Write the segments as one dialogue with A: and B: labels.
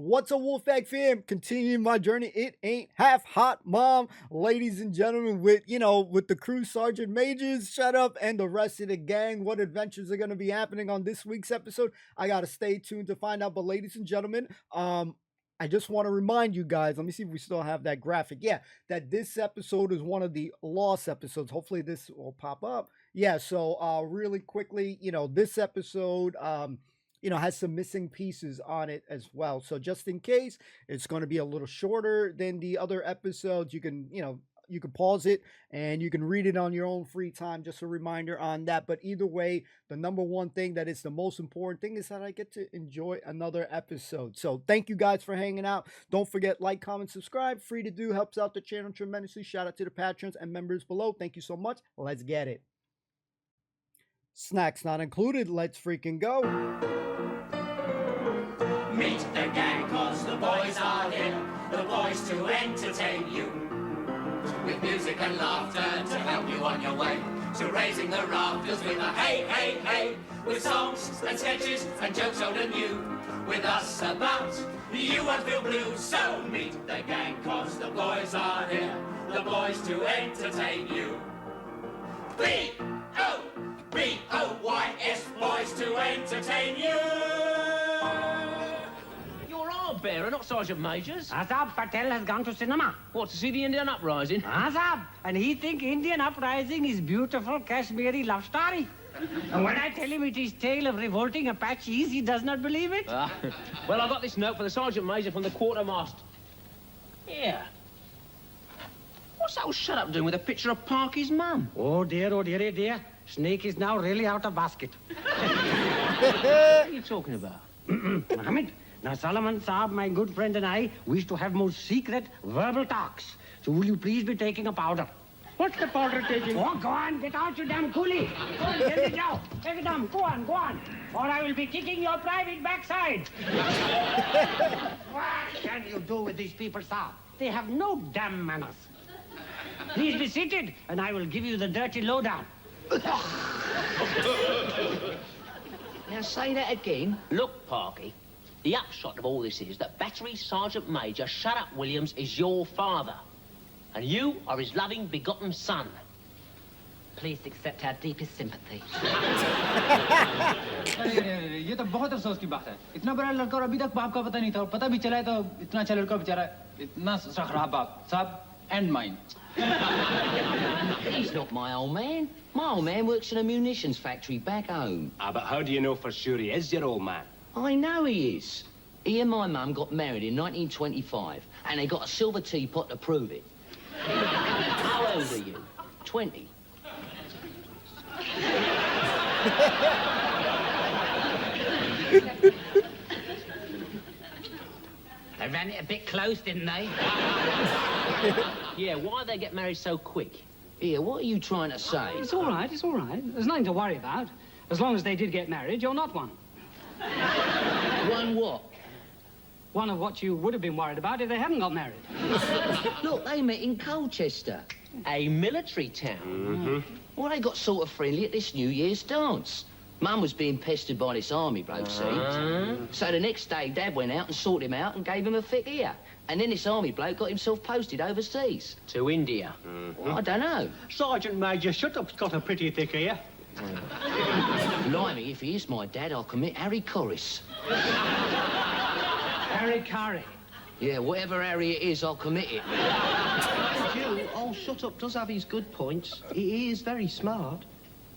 A: What's a Wolfpack fam? Continuing my journey. It ain't half hot, mom. Ladies and gentlemen, with the crew sergeant majors, shut up, and the rest of the gang. What adventures are gonna be happening on this week's episode? I gotta stay tuned to find out. But ladies and gentlemen, I just want to remind you guys, let me see if we still have that graphic. Yeah, that this episode is one of the lost episodes. Hopefully this will pop up. Yeah, so really quickly, this episode has some missing pieces on it as well. So just in case, it's going to be a little shorter than the other episodes. You can, you can pause it and you can read it on your own free time. Just a reminder on that. But either way, the number one thing that is the most important thing is that I get to enjoy another episode. So thank you guys for hanging out. Don't forget, like, comment, subscribe. Free to do, helps out the channel tremendously. Shout out to the patrons and members below. Thank you so much. Let's get it. Snacks not included. Let's freaking go.
B: Meet the gang, cause the boys are here, the boys to entertain you. With music and laughter to help you on your way to raising the rafters with a hey, hey, hey. With songs and sketches and jokes old and new. With us about, you won't feel blue. So meet the gang, cause the boys are here, the boys to entertain you. B-O-B-O-Y-S, boys to entertain you.
C: Bearer, not Sergeant Majors.
D: Azab Patel has gone to cinema.
C: What, to see the Indian uprising?
D: Azab, and he think Indian uprising is beautiful Kashmiri love story. And when I tell him it is tale of revolting Apaches, he does not believe it.
C: Well, I got this note for the Sergeant Major from the quartermaster. Here. What's that old shut-up doing with a picture of Parky's mum?
D: Oh dear, oh dear, oh dear. Snake is now really out of basket.
C: What are you talking about?
D: Mohammed. Now, Solomon Saab, my good friend, and I wish to have most secret verbal talks. So will you please be taking a powder? What's the powder taking? Oh, go on, get out, you damn coolie. Go on, get it out. Take it down, go on, or I will be kicking your private backside. What can you do with these people, Saab? They have no damn manners. Please be seated, and I will give you the dirty lowdown.
C: Now, say that again. Look, Parky. The upshot of all this is that Battery Sergeant Major Shut Up Williams is your father. And you are his loving, begotten son.
E: Please accept our deepest sympathy.
F: ये तो बहुत अफसोस की बात है। इतना बड़ा लड़का और अभी तक बाप का पता नहीं था और पता भी चला है तो इतना अच्छा लड़का बेचारा इतना खराब बाप साहब and mine.
G: He's not my old man. My old man works in a munitions factory back home.
H: But how do you know for sure he is your old man?
G: I know he is. He and my mum got married in 1925, and they got a silver teapot to prove it. How old are you? 20.
E: They ran it a bit close, didn't they?
C: Yeah, why'd they get married so quick?
G: Here, what are you trying to say?
D: It's all right, it's all right. There's nothing to worry about. As long as they did get married, you're not one.
G: One what?
D: One of what you would have been worried about if they hadn't got married.
G: Look, they met in Colchester.
C: A military town.
H: Mm-hmm.
G: Well, they got sort of friendly at this New Year's dance. Mum was being pestered by this army bloke, see? So the next day, Dad went out and sorted him out and gave him a thick ear. And then this army bloke got himself posted overseas.
C: To India.
G: Well, I don't know.
I: Sergeant Major Shutup's got a pretty thick ear.
G: Blimey, if he is my dad, I'll commit Harry Corris.
D: Harry Curry.
G: Yeah, whatever Harry it is, I'll commit it.
J: You, old Shutup does have his good points. He is very smart.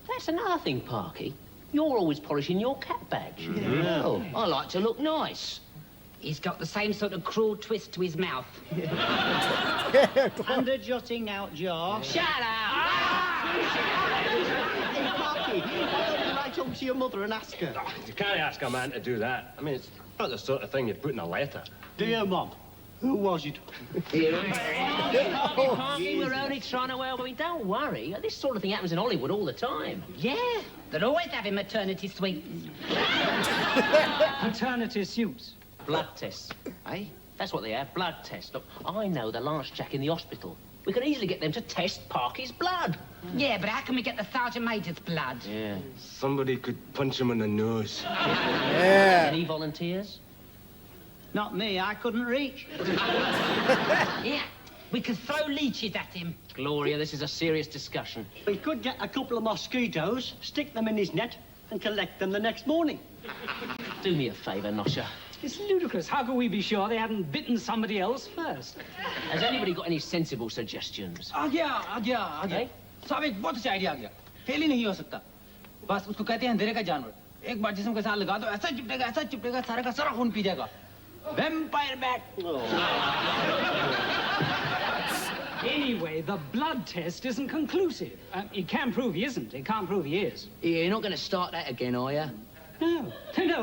C: That's another thing, Parky. You're always polishing your cat badge.
G: Well, I like to look nice.
E: He's got the same sort of cruel twist to his mouth.
I: And a jutting out jaw.
E: Shut up!
J: Hey, Parky, why don't you write home to your mother and ask her?
H: You can't ask a man to do that. I mean, it's not the sort of thing you'd put in a letter.
I: Dear Mum, who was it?
C: Parky, we're only trying to help. I mean, don't worry. This sort of thing happens in Hollywood all the time.
E: Yeah, they're always having maternity suites.
D: Maternity suits.
C: Blood tests.
G: Eh?
C: That's what they have, blood tests. Look, I know the last Jack in the hospital. We can easily get them to test Parky's blood.
E: Yeah, but how can we get the Sergeant Major's blood?
C: Yeah.
H: Somebody could punch him in the nose.
A: Yeah.
C: Any volunteers?
I: Not me, I couldn't reach.
E: Yeah, we could throw leeches at him.
C: Gloria, this is a serious discussion.
I: We could get a couple of mosquitoes, stick them in his net, and collect them the next morning.
C: Do me a favour, Nosha.
D: It's ludicrous. How can we be sure they hadn't bitten somebody else first?
C: Has anybody got any sensible suggestions?
F: आ गया
C: Eh?
F: साहब एक बहुत अच्छा idea आ गया fail ही नहीं हो सकता बस उसको कहते हैं अंधेरे का जानवर एक बार जिस्म के साथ लगा दो ऐसा चिपटेगा सारे का सारा खून पी जाएगा vampire bat
D: Anyway, the blood test isn't conclusive. It can prove he isn't. It can't prove he is.
G: Yeah, you're not going to start that again, are you?
D: No.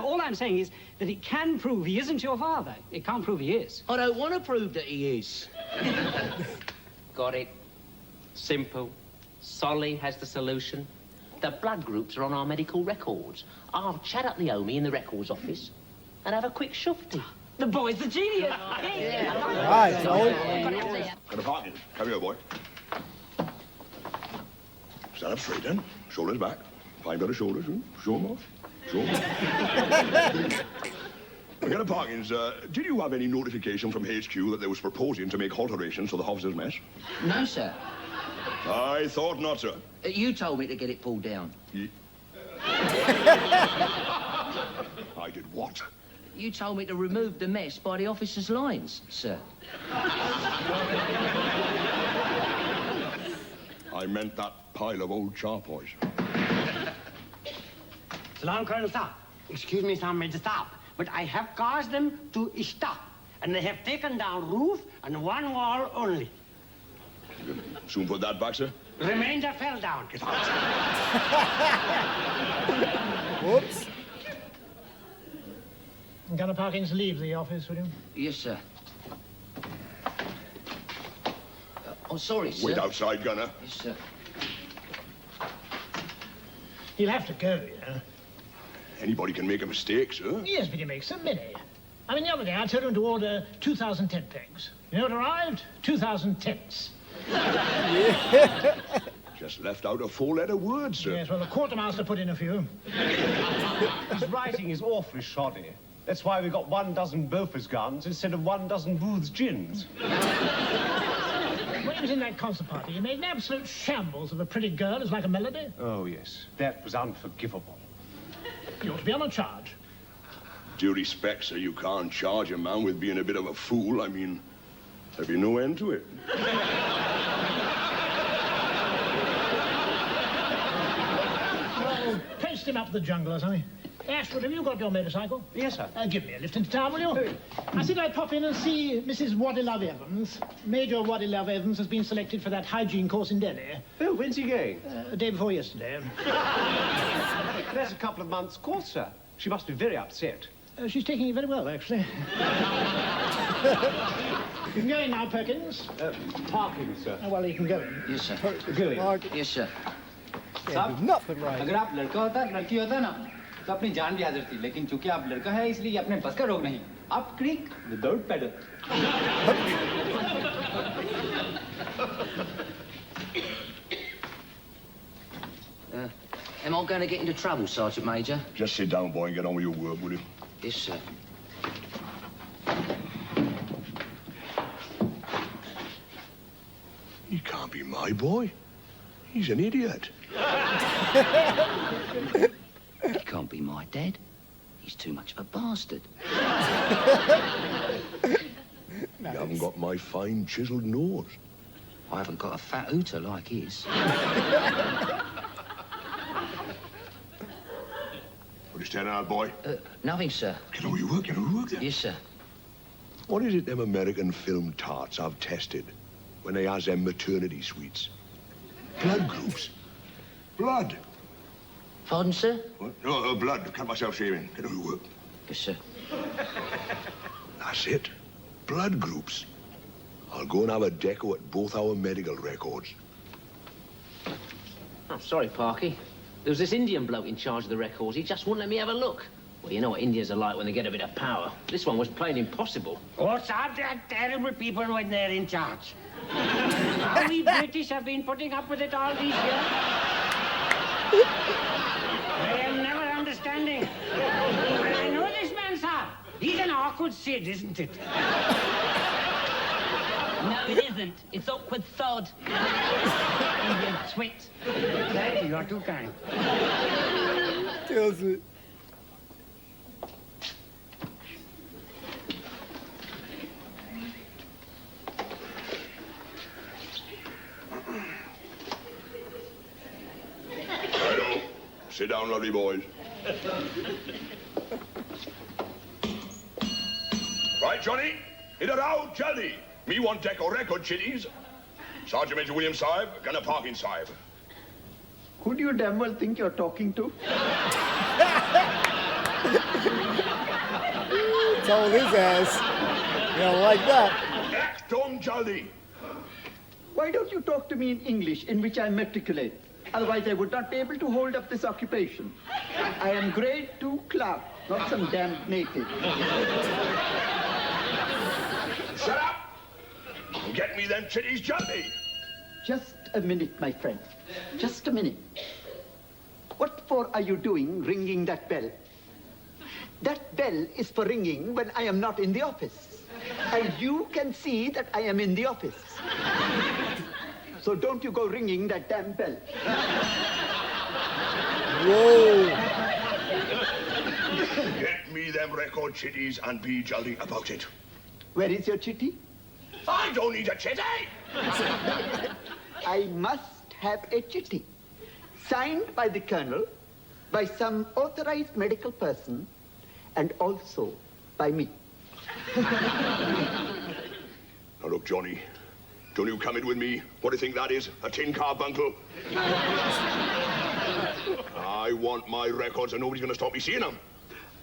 D: All I'm saying is that it can prove he isn't your father. It can't prove he is.
G: I don't want to prove that he is.
C: Got it. Simple. Solly has the solution. The blood groups are on our medical records. I'll chat up Naomi in the records office and have a quick shufty.
D: The boy's the genius.
A: Right, Solly.
K: Got a parking. Come here, boy. Stand up straight then. Shoulders back. Fine better shoulders. Show them off. Show them off. Got a parkings. Did you have any notification from HQ that they was proposing to make alterations to the officers' mess?
G: No, sir.
K: I thought not, sir.
G: You told me to get it pulled down.
K: I did what?
G: You told me to remove the mess by the officers' lines, sir.
K: I meant that pile of old charpoys.
D: Salam, Colonel Saab. Excuse me, Sam Major Saab, but I have caused them to stop, and they have taken down roof and one wall only.
K: Soon put that back, sir.
D: Remainder fell down.
K: Get out.
A: Whoops.
L: Gunner Parkins, leave the office, will you?
G: Yes, sir. Oh, sorry, sir.
K: Wait outside, Gunner.
G: Yes, sir.
L: He'll have to go, you know.
K: Anybody can make a mistake, sir.
L: Yes, but he makes so many. I mean, the other day I told him to order 2,000 tent pegs. You know what arrived? 2,000 tents.
K: Just left out a four-letter word, sir.
L: Yes, well, the quartermaster put in a few.
I: His writing is awfully shoddy. That's why we got 12 Beaufort's guns instead of 12 Booth's gins.
L: When he was in that concert party, he made an absolute shambles of a pretty girl who's like a melody.
I: Oh, yes. That was unforgivable.
L: He ought to be on a charge.
K: Due respect, sir, you can't charge a man with being a bit of a fool. I mean, there'd be no end to it.
L: Well, paste him up the jungle or something. Ashwood, have you got your motorcycle?
I: Yes, sir.
L: Give me a lift into town, will you? I said I'd pop in and see Mrs. Wadilove Evans. Major Wadilove Evans has been selected for that hygiene course in Delhi.
I: Oh, when's he going?
L: The day before yesterday.
I: That's a couple of months' course, sir. She must be very upset.
L: She's taking it very well, actually. You can go in now, Perkins.
I: Parking, sir.
L: Oh, well, you can go in.
G: Yes, sir.
I: Go in.
G: Yes, sir.
A: Can't do nothing right.
F: अगर आप लड़का होता लड़की होता ना तो अपनी जान भी हाजिर थी लेकिन चूंकि आप लड़का है इसलिए अपने बस का रोग नहीं आप creek without paddle
G: Am I going to get into trouble, Sergeant Major?
K: Just sit down, boy, and get on with your work, will you?
G: Yes, sir.
K: He can't be my boy. He's an idiot.
G: He can't be my dad. He's too much of a bastard.
K: You haven't got my fine, chiseled nose.
G: I haven't got a fat hooter like his.
K: What are you standing out, boy?
G: Nothing, sir.
K: Get on with your work, get on with your work, then.
G: Yes, sir.
K: What is it them American film tarts have tested when they has them maternity suites? Blood groups. Blood.
G: Pardon, sir?
K: What? No, blood. Cut myself shaving. Get on with your work.
G: Yes, sir.
K: That's it. Blood groups. I'll go and have a deco at both our medical records.
C: Oh, sorry, Parky. There was this Indian bloke in charge of the records. He just wouldn't let me have a look. Well, you know what Indians are like when they get a bit of power. This one was plain impossible.
D: What's up, that terrible people when they're in charge? How we British have been putting up with it all these years. I am never understanding. I know this man, sir. He's an awkward Sid, isn't it?
E: No, it isn't. It's awkward sod.
D: You twit. Thank you, you're too kind.
A: Kills it.
K: Hello. Sit down, lovely boys. Right, Johnny. In a row, Jaldi. Me want deco record chitties. Sergeant Major William Sahib, Gunner Parkin Sahib.
M: Who do you damn well think you're talking to?
A: Told his ass. You don't like that.
K: Ekdom Jaldi.
M: Why don't you talk to me in English, in which I matriculate? Otherwise, I would not be able to hold up this occupation. I am grade 2 clerk, not some damn native.
K: Shut up! Get me them chitties, Jaldi.
M: Just a minute, my friend. Just a minute. What for are you doing ringing that bell? That bell is for ringing when I am not in the office. And you can see that I am in the office. So don't you go ringing that damn bell.
A: Whoa.
K: Get me them record chitties and be Jaldi about it.
M: Where is your chitty?
K: I don't need a chitty!
M: I must have a chitty. Signed by the Colonel, by some authorized medical person, and also by me.
K: Now look, Johnny. Don't you come in with me. What do you think that is? A tin carbuncle? I want my records and nobody's going to stop me seeing them.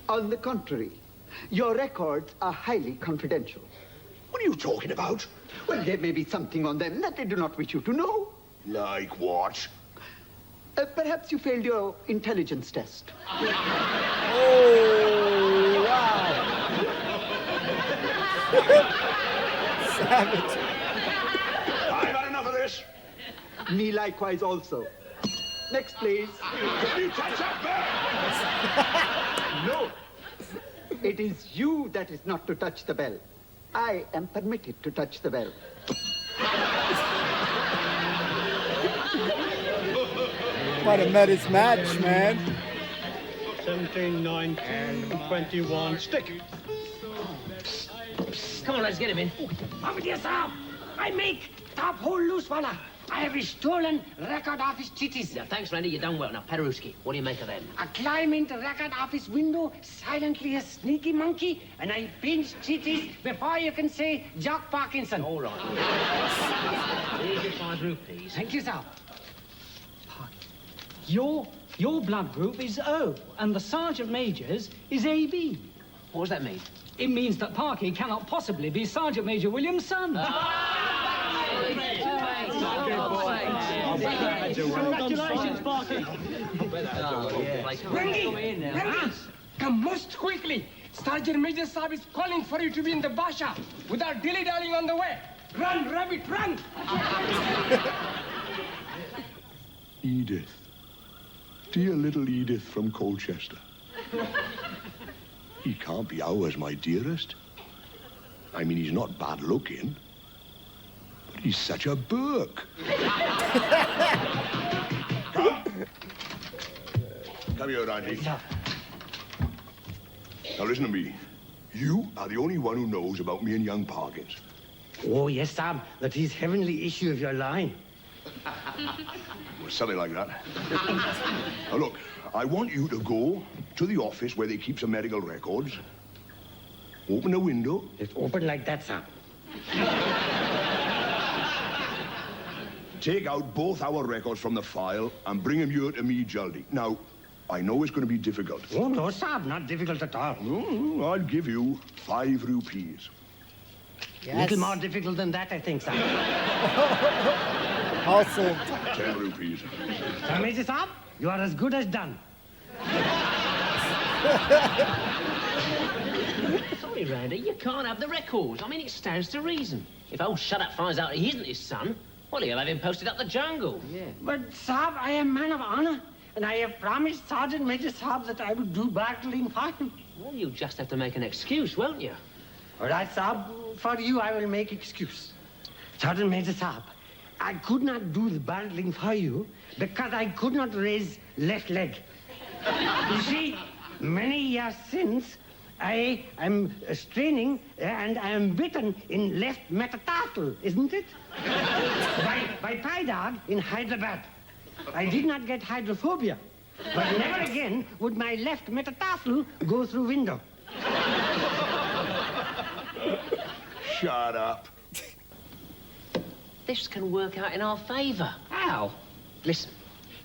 M: On the contrary, your records are highly confidential.
K: What are you talking about?
M: Well, there may be something on them that they do not wish you to know.
K: Like what?
M: Perhaps you failed your intelligence test.
A: Oh, wow. Savage.
K: I've had enough of this.
M: Me likewise also. Next, please.
K: Can you touch that bell?
M: No. It is you that is not to touch the bell. I am permitted to touch the bell.
A: Might have met his match, man.
I: 17, 19, 21, stick.
C: Come on, let's get him in.
D: Come here, sir. I make top hole loose, walla. I have stolen record of his chitties.
C: Yeah, thanks, Randy. You done well. Now, Peruski, what do you make of them?
D: I climb into record office window silently as sneaky monkey, and I pinch chitties before you can say Jock Parkinson.
C: All right. Here's your 5 rupees.
D: Thank you, sir. Your blood group is O, and the Sergeant Major's is AB.
C: What does that mean?
D: It means that Parky cannot possibly be Sergeant Major William's son.
L: Congratulations, Parky.
D: Randy, come most quickly. Sergeant Major Saab is calling for you to be in the Basha without dilly-dallying on the way. Run, rabbit, run!
K: Edith. Dear little Edith from Colchester. He can't be ours, my dearest. I mean, he's not bad looking. But he's such a Burke. Come here, Randy. Now listen to me. You are the only one who knows about me and young Parkins.
D: Oh, yes, Sam. That is heavenly issue of your line.
K: Well, something like that. Now, look, I want you to go to the office where they keep some medical records. Open the window.
D: It's open like that, Sam.
K: Take out both our records from the file and bring them here to me, Jaldi. Now, I know it's going to be difficult.
D: Oh, no, Sam, not difficult at all.
K: No, I'll give you 5 rupees.
D: Yes. A little more difficult than that, I think, Sam.
A: Awesome.
K: 10 rupees.
D: Sir Major Saab, you are as good as done.
C: Sorry, Randy, you can't have the records. I mean, it stands to reason. If old Shut Up finds out he isn't his son, well, he'll have him posted up the jungle.
D: Yeah. But, Saab, I am man of honor, and I have promised Sergeant Major Saab that I will do battling for him.
C: Well, you just have to make an excuse, won't you?
D: All right, Saab. For you, I will make excuse. Sergeant Major Saab, I could not do the barreling for you because I could not raise left leg. You see, many years since, I am straining and I am bitten in left metatarsal, isn't it? by Pie Dog in Hyderabad. I did not get hydrophobia, but never again would my left metatarsal go through window.
K: Shut up.
C: This can work out in our favour. How? Listen,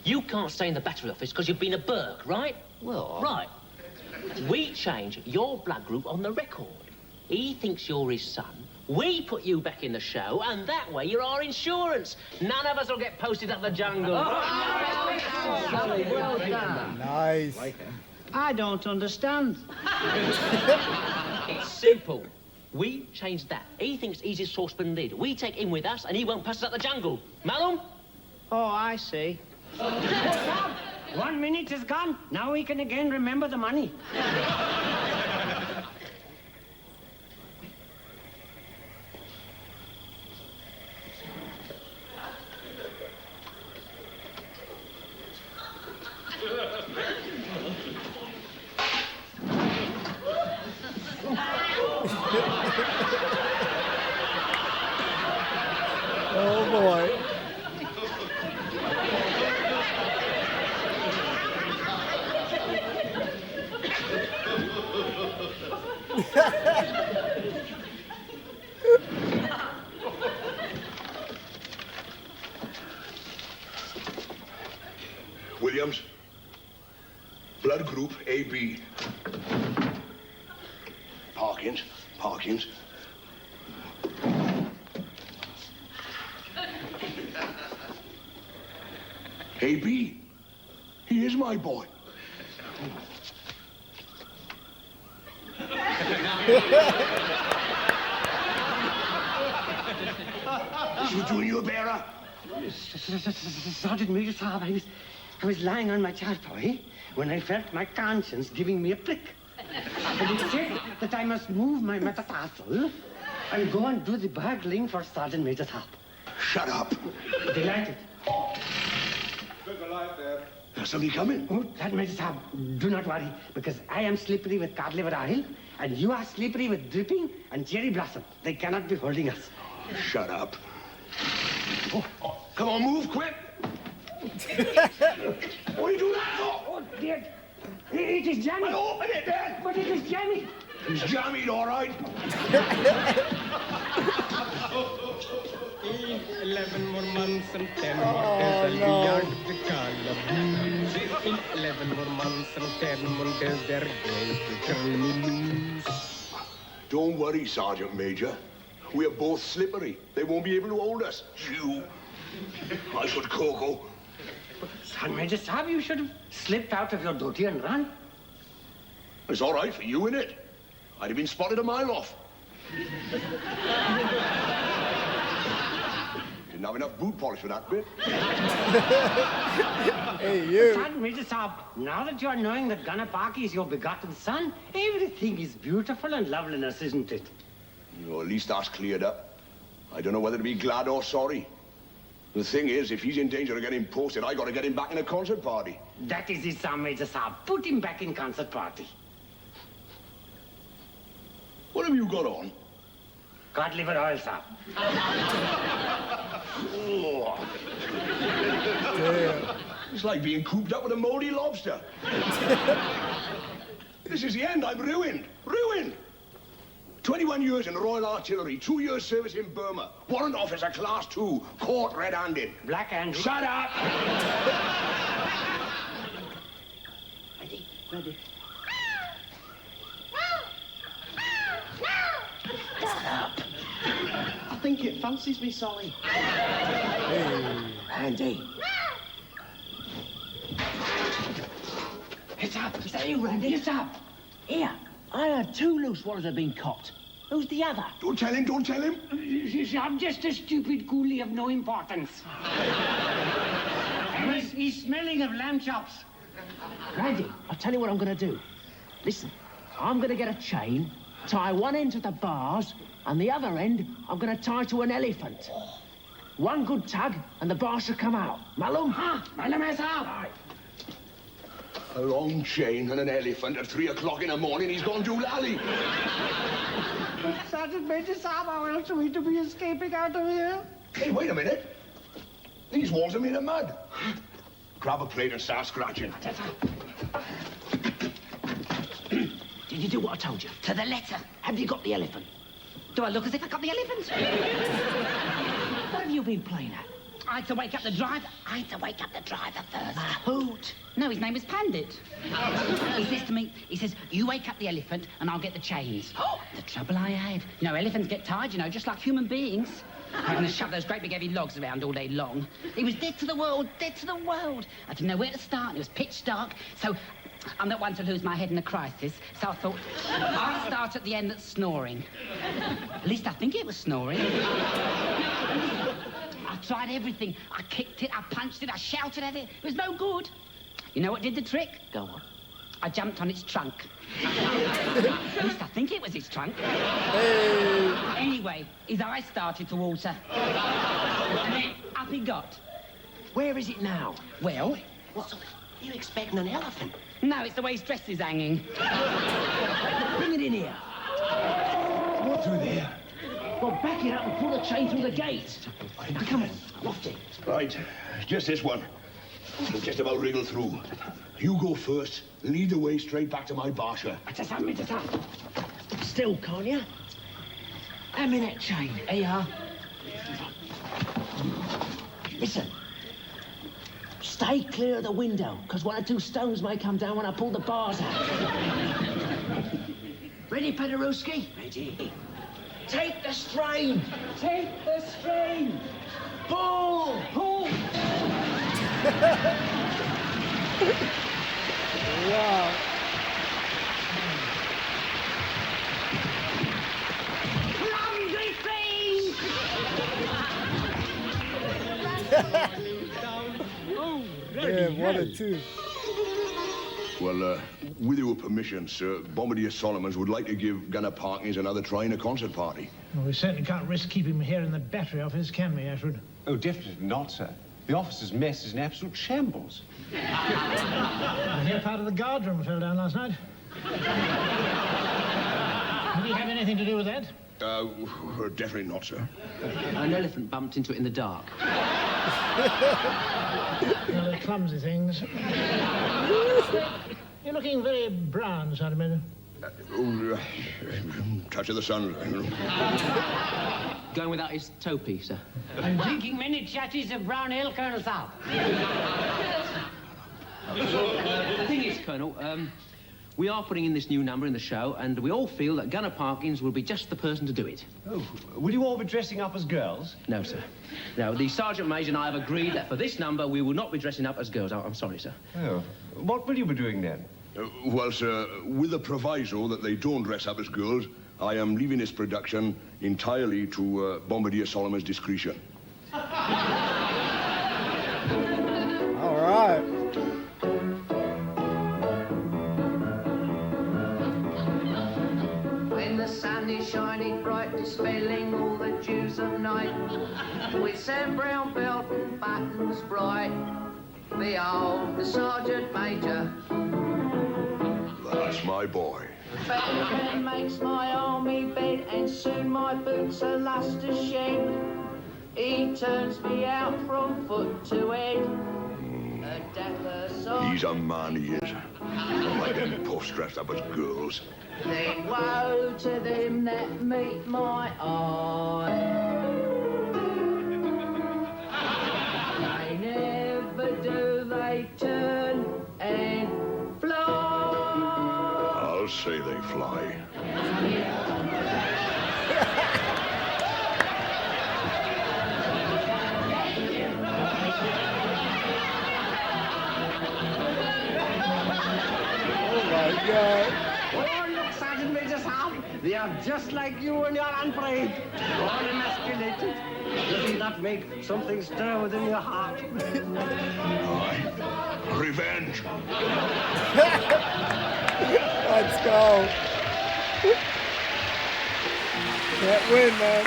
C: you can't stay in the battery office because you've been a Burke, right?
G: Well,
C: right. We change your blood group on the record. He thinks you're his son. We put you back in the show, and that way you're our insurance. None of us will get posted up the jungle.
G: well done.
A: Nice.
L: I don't understand.
C: It's simple. We change that. He thinks he's his saucepan lid. We take him with us, and he won't pass us up the jungle. Malum?
L: Oh, I see.
D: 1 minute is gone. Now we can again remember the money.
A: Oh, boy.
K: Williams, blood group AB. Parkins. AB, he is my boy. Is you doing you a bearer?
D: Sergeant Major Saab, I was lying on my charpoy when I felt my conscience giving me a prick. And it said that I must move my metatarsal and go and do the burgling for Sergeant Major Saab.
K: Shut up.
D: Delighted.
K: There's a light there. There's somebody coming.
D: Oh, Sergeant Major Saab, do not worry, because I am slippery with cod liver oil, and you are slippery with dripping and cherry blossom. They cannot be holding us.
K: Shut up. Oh, come on, move quick. What are you doing that for?
D: Oh, dear. It is jammy.
K: Well, open it then.
D: But it is jammy.
K: It's jammied, all right.
N: 11 more months and 10 more days, I'll be out of the calaboose. In 11 more months and 10 more days, they're going to turn me loose.
K: Don't worry, Sergeant Major. We're both slippery. They won't be able to hold us. You. I should cocoa.
D: Sergeant Major Saab, you should have slipped out of your duty and run.
K: It's all right for you, innit? I'd have been spotted a mile off. Didn't have enough boot polish for that bit.
A: Hey, you.
D: Sergeant Major Saab, now that you are knowing that Gunner Parky is your begotten son, everything is beautiful and loveliness, isn't it?
K: Well, at least that's cleared up. I don't know whether to be glad or sorry. The thing is, if he's in danger of getting posted, I got to get him back in a concert party.
D: That is it, Sergeant Major Saab. Put him back in concert party.
K: What have you got on?
D: Cod liver oil, Saab.
K: Oh. It's like being cooped up with a moldy lobster. This is the end. I'm ruined. Ruined. 21 years in the Royal Artillery, 2 years service in Burma, warrant officer class 2, caught red-handed.
D: Black-handed.
K: Shut up!
D: Ready, ready.
J: Shut up. I think it fancies me, Solly.
A: Hey.
D: Andy. It's up. Is that you, Randy? It's up.
C: Here, I heard 2 loose ones have been copped. Who's the other?
K: Don't tell him, don't tell him.
D: I'm just a stupid coolie of no importance. He's smelling of lamb chops.
C: Randy, I'll tell you what I'm going to do. Listen, I'm going to get a chain, tie one end to the bars, and the other end I'm going to tie to an elephant. One good tug, and the bar should come out. Malum? Malum is out.
K: A long chain and an elephant at 3 o'clock in the morning. He's gone to lally.
D: Sergeant Major Saab, how else are we to be escaping out of here?
K: Hey, wait a minute. These walls are made of mud. Grab a plate and start scratching.
C: Did you do what I told you?
E: To the letter.
C: Have you got the elephant?
E: Do I look as if I got the elephant?
C: What have you been playing at?
E: I had to wake up the driver. First.
C: Hoot.
E: No, his name was Pandit. He says to me, you wake up the elephant and I'll get the chains. The trouble I had. No, elephants get tired, you know, just like human beings. Having to shove those great big heavy logs around all day long. He was dead to the world, dead to the world. I didn't know where to start, and it was pitch dark, so I'm not one to lose my head in a crisis, so I thought, I'll start at the end that's snoring. At least I think it was snoring. I tried everything. I kicked it, I punched it, I shouted at it. It was no good. You know what did the trick?
C: Go on.
E: I jumped on its trunk. At least I think it was its trunk.
A: Hey.
E: Anyway, his eyes started to water. And then up he got.
C: Where is it now?
E: Well...
C: What? You expecting an elephant?
E: No, it's the way his dress is hanging.
C: Bring it in here.
K: What through there?
C: Well, back it up and pull the chain through the gate. Come on, loft it.
K: Right, just this one. Just about wriggle through. You go first, lead the way straight back to my barsha.
C: Still, can't you? Hand me that chain. Here you are. Listen. Stay clear of the window, because one or two stones may come down when I pull the bars out. Ready, Pederowski? Ready. Take the strain. Take the strain. Pull. Pull.
A: Wow.
C: Clumsy thing!
A: Man, 1 or 2.
K: Well, with your permission, sir, Bombardier Solomons would like to give Gunner Parkins another try in a concert party.
L: Well, we certainly can't risk keeping him here in the battery office, can we, Ashwood?
I: Oh, definitely not, sir. The officer's mess is an absolute shambles.
L: I hear part of the guardroom fell down last night. Did he have anything to do with that?
K: Definitely not, sir.
C: An elephant bumped into it in the dark.
L: Well, they're clumsy things. You're looking very brown, Sergeant Major.
K: Touch of the sun.
C: Going without his topi, sir.
D: I'm drinking many chatties of brown ale, Colonel Saab.
C: The thing is, Colonel, we are putting in this new number in the show, and we all feel that Gunner Parkins will be just the person to do it.
I: Oh, will you all be dressing up as girls?
C: No, sir. No, the Sergeant Major and I have agreed that for this number we will not be dressing up as girls. I'm sorry, sir.
I: Oh. What will you be doing then?
K: Well, sir, with the proviso that they don't dress up as girls, I am leaving this production entirely to Bombardier Solomon's discretion.
A: All right.
O: When the sun is shining bright, dispelling all the dews of night, with Sam Brown belt and buttons bright, behold the Sergeant Major.
K: That's my boy.
O: Falcon makes my army bed, and soon my boots are luster shed. He turns me out from foot to head. A dapper song.
K: He's a man, he is. Not like them puffs dressed up as girls.
O: Then woe to them that meet my eye. They never do, they turn and fly.
K: I'll say they fly.
A: Oh my God.
D: Oh, look, Sergeant Major Saab. They are just like you when you're unafraid. All emasculated. Doesn't that make something stir within your heart?
K: Aye. Revenge.
A: Let's go. Can't win, man.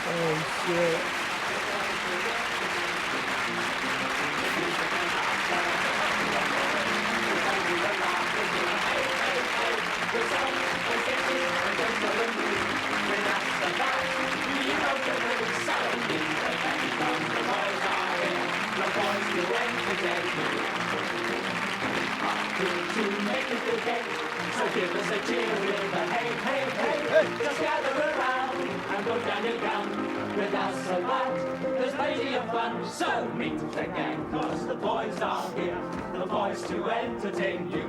A: Oh, shit.
B: So give us a cheer with a hey, hey, hey. Just gather around and go down your gun with us a lot. There's plenty of fun. So meet the gang, cause the boys are here. The boys to entertain you.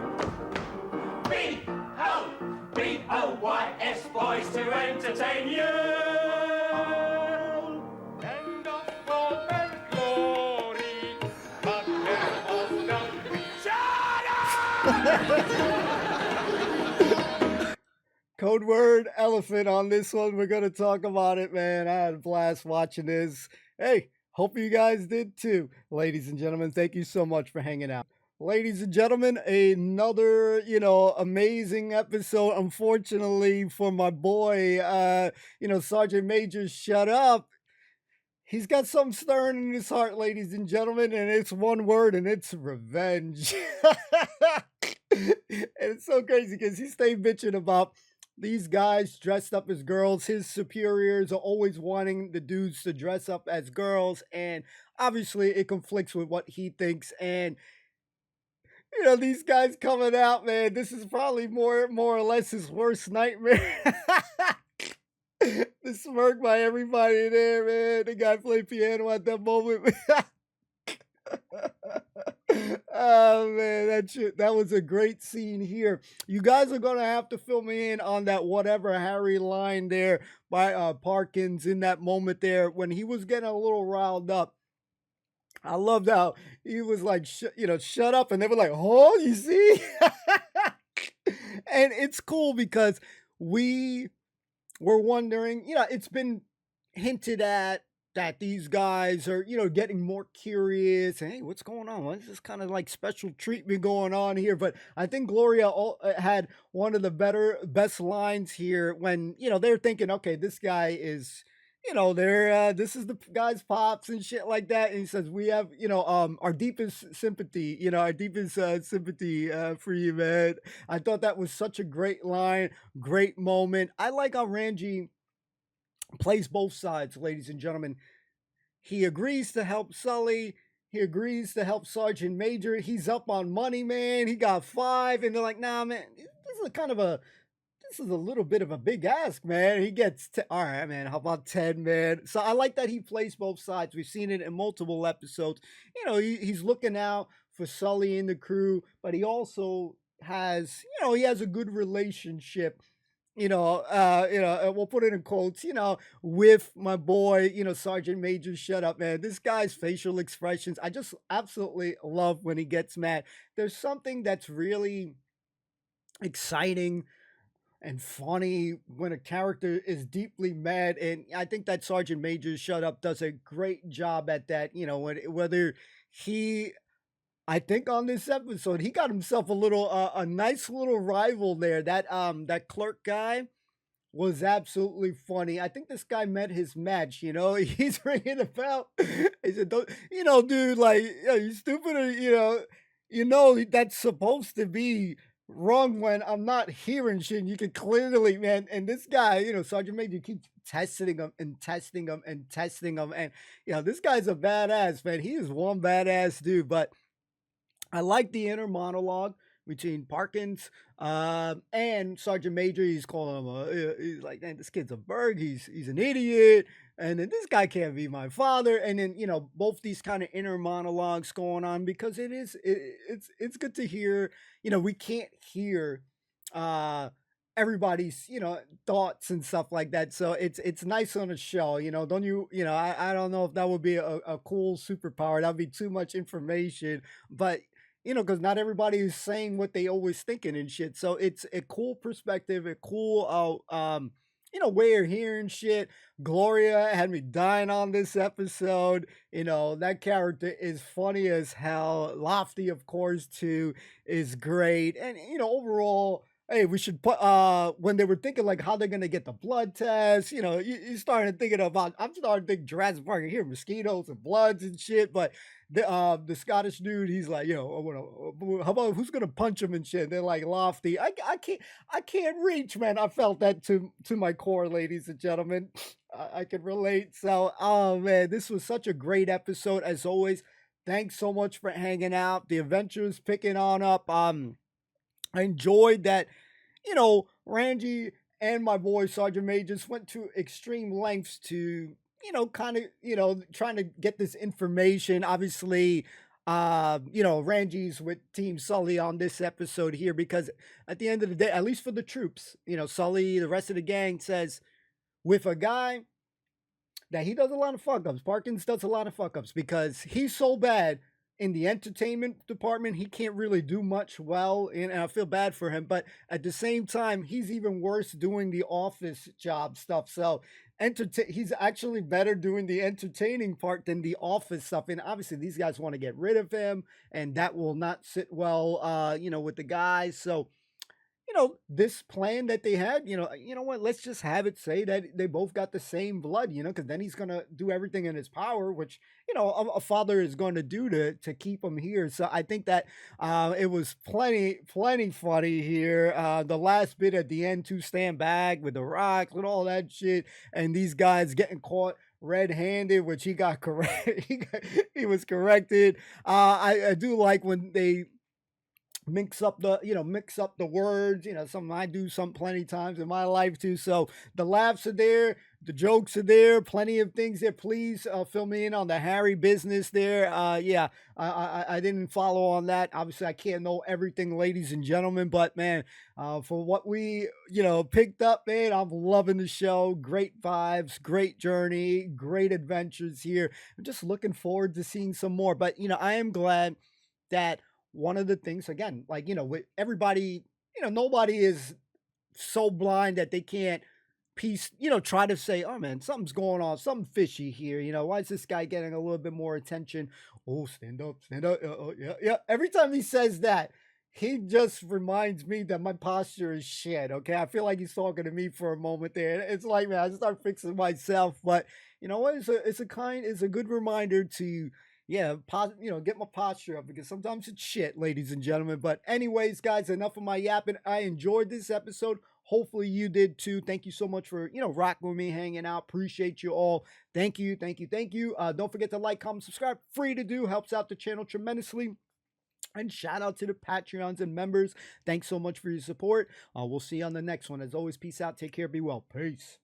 B: B-O-B-O-Y-S, boys to entertain you.
N: And of hope and glory, but never of the
A: Code word elephant on this one. We're going to talk about it, man. I had a blast watching this. Hey, hope you guys did too. Ladies and gentlemen, thank you so much for hanging out. Ladies and gentlemen, another, amazing episode. Unfortunately for my boy, Sergeant Major, shut up. He's got something stirring in his heart, ladies and gentlemen, and it's one word, and it's revenge. And it's so crazy because he stayed bitching about these guys dressed up as girls. His superiors are always wanting the dudes to dress up as girls, and obviously it conflicts with what he thinks. And these guys coming out, man, this is probably more or less his worst nightmare. The smirk by everybody there, man. The guy played piano at that moment. Oh, man, that was a great scene here. You guys are going to have to fill me in on that whatever Harry line there by Parkins in that moment there when he was getting a little riled up. I loved how he was like, shut up. And they were like, oh, you see? And it's cool because we were wondering, it's been hinted at that these guys are, getting more curious. Hey, what's going on? What's this kind of like special treatment going on here? But I think Gloria had one of the best lines here when, they're thinking, okay, this guy is, this is the guy's pops and shit like that. And he says, we have, our deepest sympathy, sympathy for you, man. I thought that was such a great line, great moment. I like how Ranji plays both sides, ladies and gentlemen. He agrees to help Sully. He agrees to help Sergeant Major. He's up on money, man. He got 5. And they're like, nah, man, this is a little bit of a big ask, man. He gets, all right, man, how about 10, man? So I like that he plays both sides. We've seen it in multiple episodes. He's looking out for Sully and the crew, but he also has, he has a good relationship, we'll put it in quotes, with my boy, Sergeant Major. Shut up, man. This guy's facial expressions, I just absolutely love when he gets mad. There's something that's really exciting and funny when a character is deeply mad, and I think that Sergeant Major Shut Up does a great job at that. Whether I think on this episode he got himself a nice little rival there. That clerk guy was absolutely funny. I think this guy met his match. He's ringing the bell. He said, "Don't, dude, like, you stupid, or that's supposed to be wrong when I'm not hearing shit. You can clearly, man." And this guy, Sergeant Major, keeps testing him and testing him and testing him. And, this guy's a badass, man. He is one badass dude. But I like the inner monologue between Parkins and Sergeant Major. He's calling him, he's like, man, this kid's a Berg. He's an idiot. And then this guy can't be my father. And then, both these kind of inner monologues going on because it's good to hear, we can't hear everybody's, thoughts and stuff like that. So it's nice on a show, don't you, I don't know if that would be a cool superpower. That'd be too much information, but because not everybody is saying what they always thinking and shit. So it's a cool perspective, a cool we're hearing shit. Gloria had me dying on this episode. That character is funny as hell. Lofty, of course, too, is great. And, overall, hey, we should put, when they were thinking like how they're going to get the blood test, you started thinking about, I'm starting to think Jurassic Park here, mosquitoes and bloods and shit. But the Scottish dude, he's like, how about who's going to punch him and shit? They're like, Lofty. I can't reach, man. I felt that to my core, ladies and gentlemen. I can relate. So, oh man, this was such a great episode as always. Thanks so much for hanging out. The adventure's picking on up. I enjoyed that, Randy and my boy Sergeant Majors went to extreme lengths to, kind of, trying to get this information. Obviously, Randy's with Team Sully on this episode here because at the end of the day, at least for the troops, Sully, the rest of the gang says, with a guy that he does a lot of fuck ups. Parkins does a lot of fuck ups because he's so bad in the entertainment department. He can't really do much well, and I feel bad for him. But at the same time, he's even worse doing the office job stuff. So he's actually better doing the entertaining part than the office stuff. And obviously, these guys want to get rid of him, and that will not sit well, with the guys. So this plan that they had, you know what, let's just have it say that they both got the same blood, because then he's going to do everything in his power, which, a father is going to do to keep him here. So I think that it was plenty funny here. The last bit at the end to stand back with the rocks and all that shit. And these guys getting caught red-handed, which he got correct. He was corrected. I do like when they mix up the words, something I do plenty times in my life too. So the laughs are there, the jokes are there, plenty of things there. Please fill me in on the Harry business there. I didn't follow on that. Obviously I can't know everything, ladies and gentlemen, but man, for what we, picked up, man, I'm loving the show. Great vibes, great journey, great adventures here. I'm just looking forward to seeing some more, but I am glad that one of the things, again, like, with everybody, nobody is so blind that they can't try to say, oh man, something's going on, something fishy here. Why is this guy getting a little bit more attention? Oh, stand up. Yeah. Every time he says that, he just reminds me that my posture is shit. Okay. I feel like he's talking to me for a moment there. It's like, man, I just start fixing myself, but you know what? It's a good reminder to, get my posture up because sometimes it's shit, ladies and gentlemen. But anyways, guys, enough of my yapping. I enjoyed this episode. Hopefully you did too. Thank you so much for, rocking with me, hanging out. Appreciate you all. Thank you. Don't forget to like, comment, subscribe. Free to do. Helps out the channel tremendously. And shout out to the Patreons and members. Thanks so much for your support. We'll see you on the next one. As always, peace out. Take care. Be well. Peace.